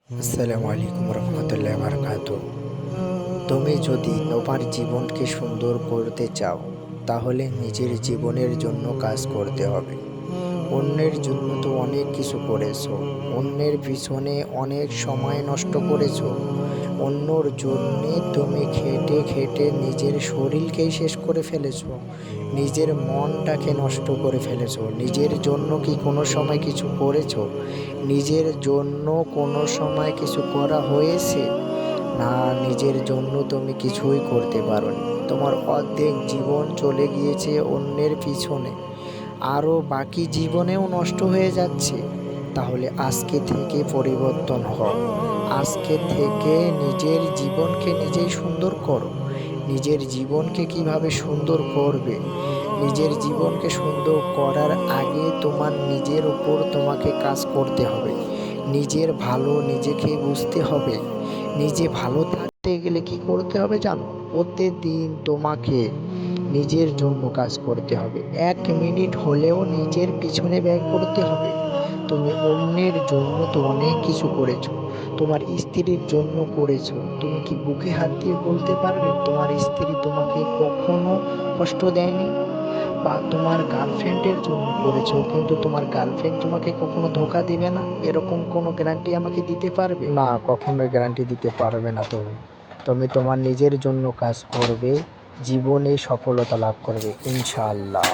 আসসালামু আলাইকুম রহমতুল্লাহ বারকাত। তুমি যদি তোমার জীবনকে সুন্দর করতে চাও, তাহলে নিজের জীবনের জন্য কাজ করতে হবে। অন্যের জন্য তো অনেক কিছু করেছো, অন্যের পিছনে অনেক সময় নষ্ট করেছো। অন্যর জন্যে তুমি খেটে খেটে নিজের শরীরকেই শেষ করে ফেলেছো, নিজের মনটাকে নষ্ট করে ফেলেছো। নিজের জন্য কি কোনো সময় কিছু করেছো? নিজের জন্য কোনো সময় কিছু করা হয়েছে? না, নিজের জন্য তুমি কিছুই করতে পারোনি। তোমার অর্ধেক জীবন চলে গিয়েছে অন্যের পিছনে, আরও বাকি জীবনেও নষ্ট হয়ে যাচ্ছে। তাহলে আজকে থেকে পরিবর্তন হও। আজকে থেকে নিজের জীবনকে নিজেই সুন্দর করো। নিজের জীবনকে কিভাবে সুন্দর করবে, নিজের জীবনকে সুন্দর করার আগে তোমার নিজের উপর তোমাকে কাজ করতে হবে। নিজের ভালো নিজেকে বুঝতে হবে। নিজে ভালো থাকতে গেলে কি করতে হবে জানো? প্রতিদিন তোমাকে নিজের জন্য কাজ করতে হবে। 1 মিনিট হলেও নিজের পিছনে ব্যয় করতে হবে। তুমি অন্যের জন্য তো অনেক কিছু করেছো, তোমার স্ত্রীর জন্য করেছো। তুমি কি বুকে হাত দিয়ে বলতে পারবে তোমার স্ত্রী তোমাকে কখনো কষ্ট দেয়নি? বা তোমার গার্লফ্রেন্ডের জন্য করেছো, কিন্তু তোমার গার্লফ্রেন্ড তোমাকে কখনো ধোকা দিবে না, এরকম কোনো গ্যারান্টি আমাকে দিতে পারবে? না, কখনোই গ্যারান্টি দিতে পারবে না। তুমি তুমি তোমার নিজের জন্য কাজ করবে, জীবনে সফলতা লাভ করবে ইনশাআল্লাহ।